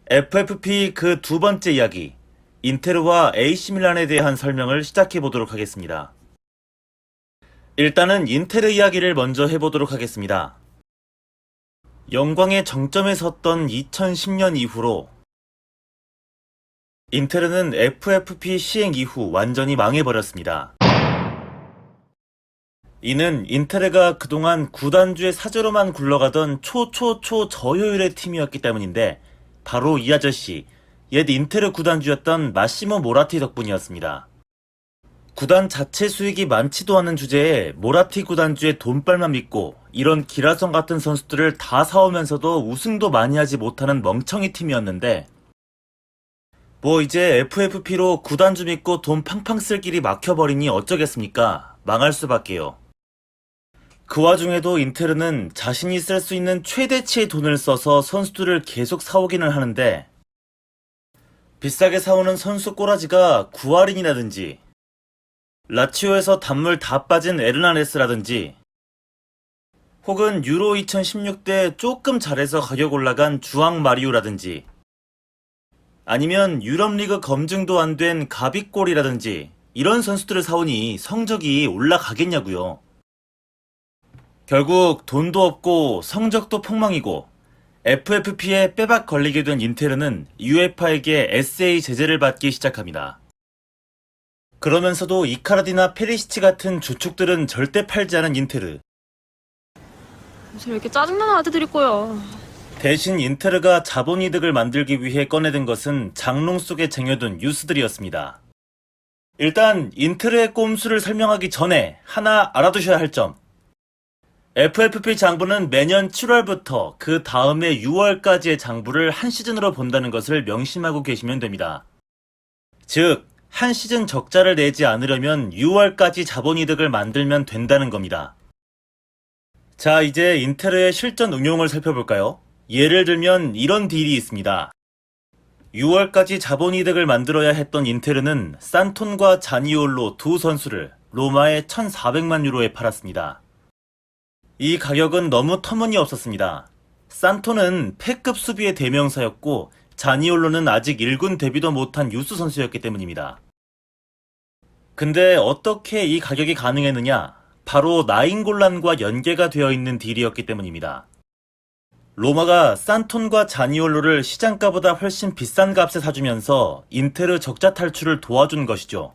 FFP 그 두 번째 이야기, 인테르와 AC밀란에 대한 설명을 시작해 보도록 하겠습니다. 일단은 인테르 이야기를 먼저 해보도록 하겠습니다. 영광의 정점에 섰던 2010년 이후로 인테르는 FFP 시행 이후 완전히 망해버렸습니다. 이는 인테르가 그동안 구단주의 사저로만 굴러가던 초초초 저효율의 팀이었기 때문인데 바로 이 아저씨, 옛 인테르 구단주였던 마시모 모라티 덕분이었습니다. 구단 자체 수익이 많지도 않은 주제에 모라티 구단주의 돈빨만 믿고 이런 기라성 같은 선수들을 다 사오면서도 우승도 많이 하지 못하는 멍청이 팀이었는데 뭐 이제 FFP로 구단주 믿고 돈 팡팡 쓸 길이 막혀버리니 어쩌겠습니까? 망할 수밖에요. 그 와중에도 인테르는 자신이 쓸 수 있는 최대치의 돈을 써서 선수들을 계속 사오기는 하는데 비싸게 사오는 선수 꼬라지가 구아린이라든지 라치오에서 단물 다 빠진 에르나네스라든지 혹은 유로 2016 때 조금 잘해서 가격 올라간 주앙 마리오라든지 아니면 유럽리그 검증도 안 된 가비골이라든지 이런 선수들을 사오니 성적이 올라가겠냐고요. 결국 돈도 없고 성적도 폭망이고 FFP에 빼박 걸리게 된 인테르는 UEFA에게 SA 제재를 받기 시작합니다. 그러면서도 이카르디나 페리시치 같은 주축들은 절대 팔지 않은 인테르. 왜 이렇게 짜증나는 아재들이 거야. 대신 인테르가 자본이득을 만들기 위해 꺼내든 것은 장롱 속에 쟁여둔 뉴스들이었습니다. 일단 인테르의 꼼수를 설명하기 전에 하나 알아두셔야 할 점. FFP 장부는 매년 7월부터 그 다음해 6월까지의 장부를 한 시즌으로 본다는 것을 명심하고 계시면 됩니다. 즉, 한 시즌 적자를 내지 않으려면 6월까지 자본이득을 만들면 된다는 겁니다. 자, 이제 인테르의 실전 응용을 살펴볼까요? 예를 들면 이런 딜이 있습니다. 6월까지 자본이득을 만들어야 했던 인테르는 산톤과 자니올로 두 선수를 로마에 1,400만 유로에 팔았습니다. 이 가격은 너무 터무니없었습니다. 산토는 패급 수비의 대명사였고 자니올로는 아직 1군 데뷔도 못한 유스 선수였기 때문입니다. 근데 어떻게 이 가격이 가능했느냐? 바로 나인골란과 연계가 되어 있는 딜이었기 때문입니다. 로마가 산톤과 자니올로를 시장가보다 훨씬 비싼 값에 사주면서 인테르 적자 탈출을 도와준 것이죠.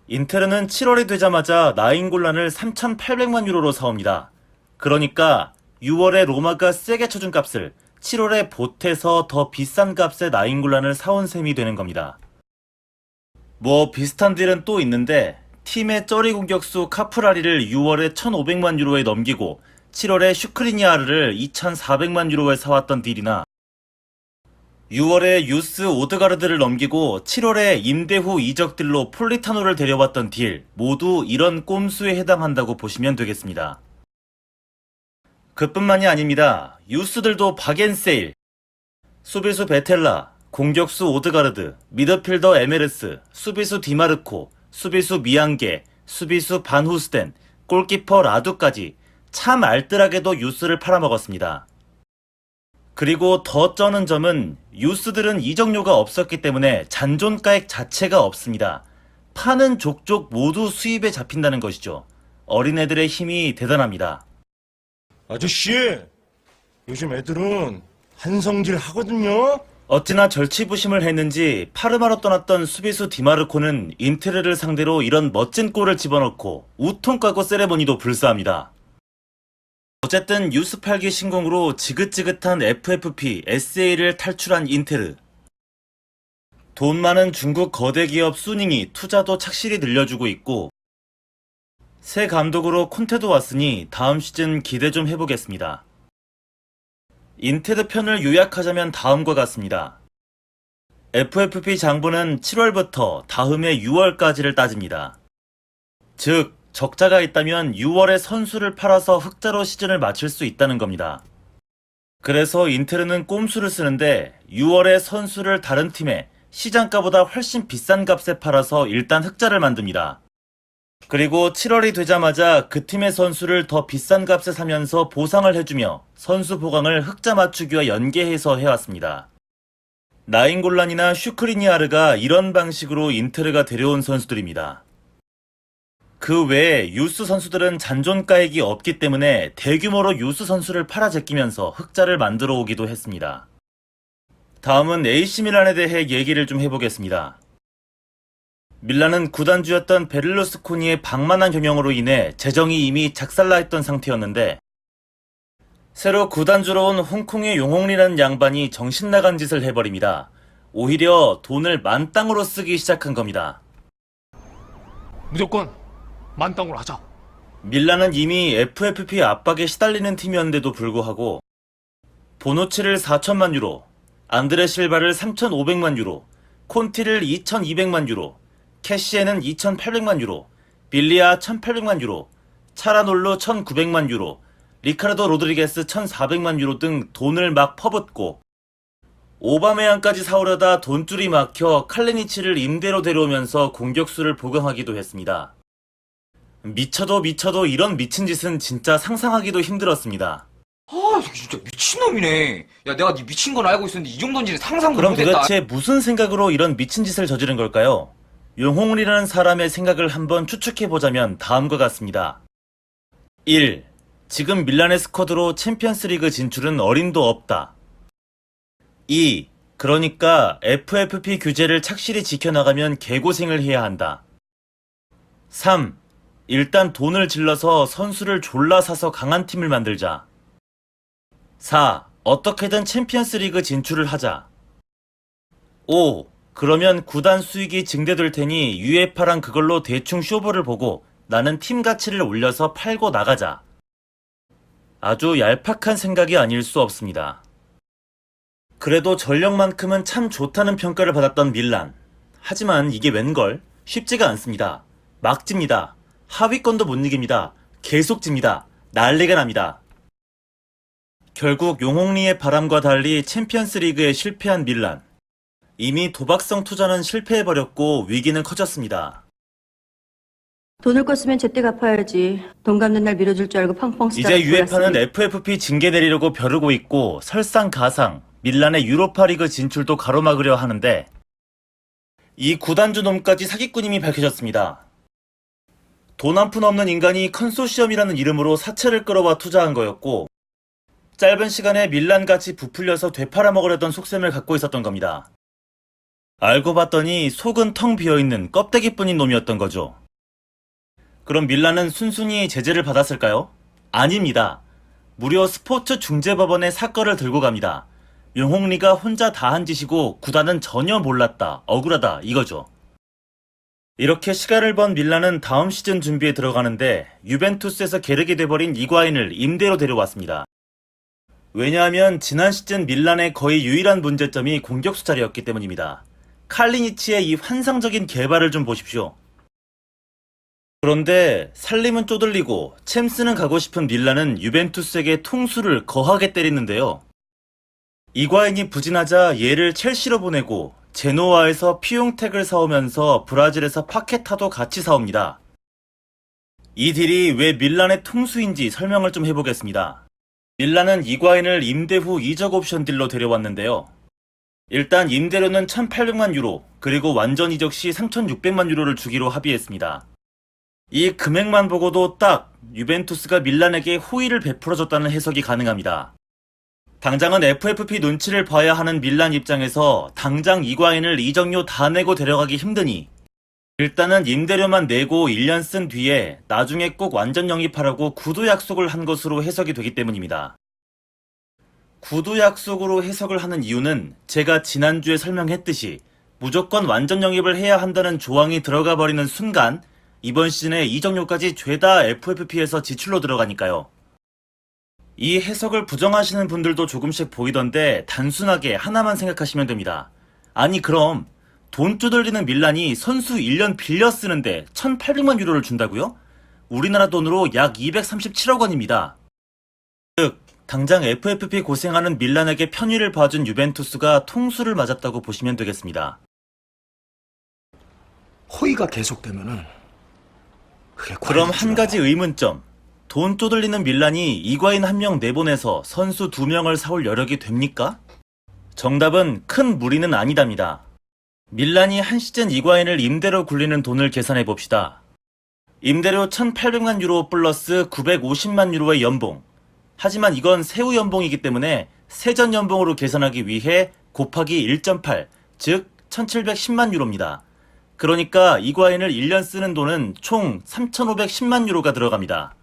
인테르는 7월이 되자마자 나인골란을 3,800만 유로로 사옵니다. 그러니까 6월에 로마가 세게 쳐준 값을 7월에 보태서 더 비싼 값에 나인골란을 사온 셈이 되는 겁니다. 뭐 비슷한 딜은 또 있는데 팀의 쩌리 공격수 카프라리를 6월에 1,500만 유로에 넘기고 7월에 슈크리니아르를 2,400만 유로에 사왔던 딜이나 6월에 유스 오드가르드를 넘기고 7월에 임대 후 이적 딜로 폴리타노를 데려왔던 딜 모두 이런 꼼수에 해당한다고 보시면 되겠습니다. 그뿐만이 아닙니다. 유스들도 박앤세일, 수비수 베텔라, 공격수 오드가르드, 미드필더 에메르스, 수비수 디마르코, 수비수 미앙게, 수비수 반후스텐, 골키퍼 라두까지 참 알뜰하게도 유스를 팔아먹었습니다. 그리고 더 쩌는 점은 유스들은 이적료가 없었기 때문에 잔존가액 자체가 없습니다. 파는 족족 모두 수입에 잡힌다는 것이죠. 어린애들의 힘이 대단합니다. 아저씨, 요즘 애들은 한성질 하거든요? 어찌나 절치부심을 했는지 파르마로 떠났던 수비수 디마르코는 인테르를 상대로 이런 멋진 골을 집어넣고 우통 까고 세레머니도 불사합니다. 어쨌든 유스 8기 신공으로 지긋지긋한 FFP, SA를 탈출한 인테르. 돈 많은 중국 거대 기업 수닝이 투자도 착실히 늘려주고 있고 새 감독으로 콘테도 왔으니 다음 시즌 기대 좀 해보겠습니다. 인테르 편을 요약하자면 다음과 같습니다. FFP 장부는 7월부터 다음해 6월까지를 따집니다. 즉, 적자가 있다면 6월에 선수를 팔아서 흑자로 시즌을 마칠 수 있다는 겁니다. 그래서 인테르는 꼼수를 쓰는데 6월에 선수를 다른 팀에 시장가보다 훨씬 비싼 값에 팔아서 일단 흑자를 만듭니다. 그리고 7월이 되자마자 그 팀의 선수를 더 비싼 값에 사면서 보상을 해주며 선수 보강을 흑자 맞추기와 연계해서 해왔습니다. 나인골란이나 슈크리니아르가 이런 방식으로 인테르가 데려온 선수들입니다. 그 외에 유스 선수들은 잔존가액이 없기 때문에 대규모로 유스 선수를 팔아 제끼면서 흑자를 만들어 오기도 했습니다. 다음은 AC 밀란에 대해 얘기를 좀 해보겠습니다. 밀란은 구단주였던 베를루스코니의 방만한 경영으로 인해 재정이 이미 작살나있던 상태였는데 새로 구단주로 온 홍콩의 용홍리라는 양반이 정신나간 짓을 해버립니다. 오히려 돈을 만땅으로 쓰기 시작한 겁니다. 무조건 만땅으로 하자. 밀란은 이미 FFP 압박에 시달리는 팀이었는데도 불구하고 보노치를 4천만 유로, 안드레 실바를 3,500만 유로, 콘티를 2,200만 유로, 캐시에는 2,800만 유로, 빌리아 1,800만 유로, 차라놀로 1,900만 유로, 리카르도 로드리게스 1,400만 유로 등 돈을 막 퍼붓고 오바메양까지 사오려다 돈줄이 막혀 칼레니치를 임대로 데려오면서 공격수를 보강하기도 했습니다. 미쳐도 이런 미친 짓은 진짜 상상하기도 힘들었습니다. 아, 이거 진짜 미친놈이네. 야, 내가 네 미친 건 알고 있었는데 이 정도인지는 상상도 그럼 못했다. 도대체 무슨 생각으로 이런 미친 짓을 저지른 걸까요? 용홍리라는 사람의 생각을 한번 추측해보자면 다음과 같습니다. 1. 지금 밀란의 스쿼드로 챔피언스리그 진출은 어림도 없다. 2. 그러니까 FFP 규제를 착실히 지켜나가면 개고생을 해야 한다. 3. 일단 돈을 질러서 선수를 졸라 사서 강한 팀을 만들자. 4. 어떻게든 챔피언스리그 진출을 하자. 5. 그러면 구단 수익이 증대될 테니 UEFA랑 그걸로 대충 쇼부를 보고 나는 팀 가치를 올려서 팔고 나가자. 아주 얄팍한 생각이 아닐 수 없습니다. 그래도 전력만큼은 참 좋다는 평가를 받았던 밀란. 하지만 이게 웬걸? 쉽지가 않습니다. 막 집니다. 하위권도 못 이깁니다. 계속 집니다. 난리가 납니다. 결국 용홍리의 바람과 달리 챔피언스 리그에 실패한 밀란. 이미 도박성 투자는 실패해버렸고 위기는 커졌습니다. 돈을 껐으면 제때 갚아야지. 돈 갚는 날 밀어줄 줄 알고 팡팡 쓰다가 이제 UEFA는 FFP 징계 내리려고 벼르고 있고 설상가상 밀란의 유로파리그 진출도 가로막으려 하는데 이 구단주 놈까지 사기꾼임이 밝혀졌습니다. 돈 한 푼 없는 인간이 컨소시엄이라는 이름으로 사채를 끌어와 투자한 거였고 짧은 시간에 밀란같이 부풀려서 되팔아먹으려던 속셈을 갖고 있었던 겁니다. 알고 봤더니 속은 텅 비어있는 껍데기뿐인 놈이었던 거죠. 그럼 밀란은 순순히 제재를 받았을까요? 아닙니다. 무려 스포츠 중재법원에 사건을 들고 갑니다. 용홍리가 혼자 다 한 짓이고 구단은 전혀 몰랐다, 억울하다 이거죠. 이렇게 시간을 번 밀란은 다음 시즌 준비에 들어가는데 유벤투스에서 계륵이 돼버린 이과인을 임대로 데려왔습니다. 왜냐하면 지난 시즌 밀란의 거의 유일한 문제점이 공격수 자리였기 때문입니다. 칼리니치의 이 환상적인 개발을 좀 보십시오. 그런데 살림은 쪼들리고 챔스는 가고 싶은 밀란은 유벤투스에게 통수를 거하게 때리는데요. 이과인이 부진하자 얘를 첼시로 보내고 제노아에서 피용택을 사오면서 브라질에서 파케타도 같이 사옵니다. 이 딜이 왜 밀란의 통수인지 설명을 좀 해보겠습니다. 밀란은 이과인을 임대 후 이적 옵션 딜로 데려왔는데요. 일단 임대료는 1,800만 유로 그리고 완전 이적 시 3,600만 유로를 주기로 합의했습니다. 이 금액만 보고도 딱 유벤투스가 밀란에게 호의를 베풀어줬다는 해석이 가능합니다. 당장은 FFP 눈치를 봐야 하는 밀란 입장에서 당장 이과인을 이적료 다 내고 데려가기 힘드니 일단은 임대료만 내고 1년 쓴 뒤에 나중에 꼭 완전 영입하라고 구두 약속을 한 것으로 해석이 되기 때문입니다. 구두 약속으로 해석을 하는 이유는 제가 지난주에 설명했듯이 무조건 완전 영입을 해야 한다는 조항이 들어가 버리는 순간 이번 시즌에 이적료까지 죄다 FFP에서 지출로 들어가니까요. 이 해석을 부정하시는 분들도 조금씩 보이던데 단순하게 하나만 생각하시면 됩니다. 아니 그럼 돈 쪼들리는 밀란이 선수 1년 빌려 쓰는데 1,800만 유로를 준다고요? 우리나라 돈으로 약 237억 원입니다. 즉 당장 FFP 고생하는 밀란에게 편의를 봐준 유벤투스가 통수를 맞았다고 보시면 되겠습니다. 허위가 계속되면은 그게 그럼 한 가지 의문점. 돈 쪼들리는 밀란이 이과인 1명 내보내서 선수 2명을 사올 여력이 됩니까? 정답은 큰 무리는 아니답니다. 밀란이 한 시즌 이과인을 임대로 굴리는 돈을 계산해 봅시다. 임대료 1,800만 유로 플러스 950만 유로의 연봉. 하지만 이건 세후 연봉이기 때문에 세전 연봉으로 계산하기 위해 곱하기 1.8, 즉 1,710만 유로입니다. 그러니까 이과인을 1년 쓰는 돈은 총 3,510만 유로가 들어갑니다.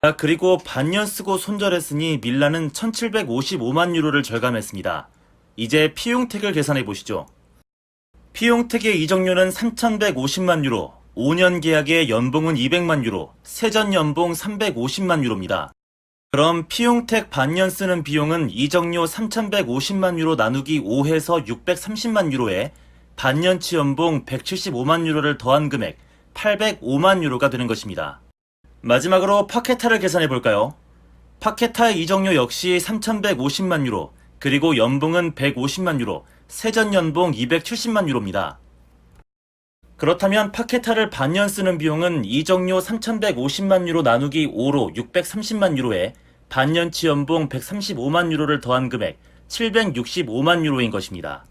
자, 그리고 반년 쓰고 손절했으니 밀란은 1,755만 유로를 절감했습니다. 이제 피용택을 계산해 보시죠. 피용택의 이적료는 3,150만 유로, 5년 계약의 연봉은 200만 유로, 세전 연봉 350만 유로입니다. 그럼 피용택 반년 쓰는 비용은 이적료 3,150만 유로 나누기 5해서 630만 유로에 반년치 연봉 175만 유로를 더한 금액 805만 유로가 되는 것입니다. 마지막으로 파케타를 계산해 볼까요? 파케타의 이적료 역시 3,150만 유로, 그리고 연봉은 150만 유로, 세전 연봉 270만 유로입니다. 그렇다면 파케타를 반년 쓰는 비용은 이적료 3,150만 유로 나누기 5로 630만 유로에 반년치 연봉 135만 유로를 더한 금액 765만 유로인 것입니다.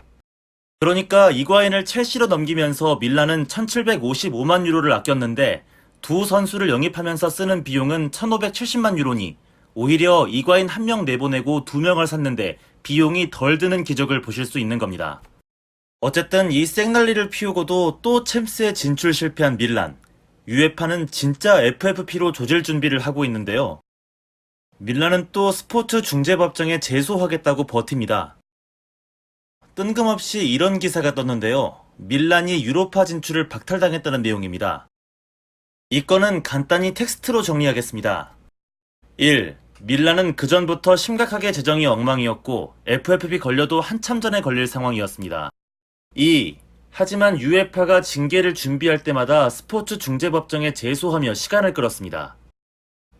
그러니까 이과인을 첼시로 넘기면서 밀란은 1,755만 유로를 아꼈는데 두 선수를 영입하면서 쓰는 비용은 1,570만 유로니 오히려 이과인 1명 내보내고 2명을 샀는데 비용이 덜 드는 기적을 보실 수 있는 겁니다. 어쨌든 이 생난리를 피우고도 또 챔스에 진출 실패한 밀란. UEFA는 진짜 FFP로 조질 준비를 하고 있는데요. 밀란은 또 스포츠 중재법정에 제소하겠다고 버팁니다. 뜬금없이 이런 기사가 떴는데요. 밀란이 유로파 진출을 박탈당했다는 내용입니다. 이 건은 간단히 텍스트로 정리하겠습니다. 1. 밀란은 그전부터 심각하게 재정이 엉망이었고 FFP 걸려도 한참 전에 걸릴 상황이었습니다. 2. 하지만 UEFA가 징계를 준비할 때마다 스포츠 중재법정에 제소하며 시간을 끌었습니다.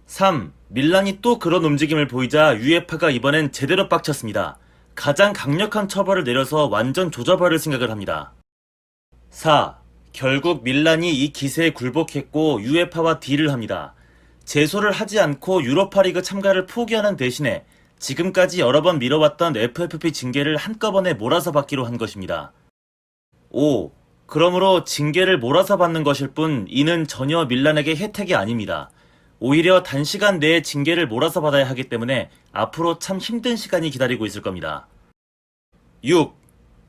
3. 밀란이 또 그런 움직임을 보이자 UEFA가 이번엔 제대로 빡쳤습니다. 가장 강력한 처벌을 내려서 완전 조져버릴 생각을 합니다. 4. 결국 밀란이 이 기세에 굴복했고 UEFA와 딜을 합니다. 제소를 하지 않고 유로파리그 참가를 포기하는 대신에 지금까지 여러 번 미뤄왔던 FFP 징계를 한꺼번에 몰아서 받기로 한 것입니다. 5. 그러므로 징계를 몰아서 받는 것일 뿐 이는 전혀 밀란에게 혜택이 아닙니다. 오히려 단시간 내에 징계를 몰아서 받아야 하기 때문에 앞으로 참 힘든 시간이 기다리고 있을 겁니다. 6.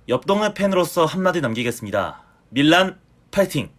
옆동네 팬으로서 한마디 남기겠습니다. 밀란 파이팅!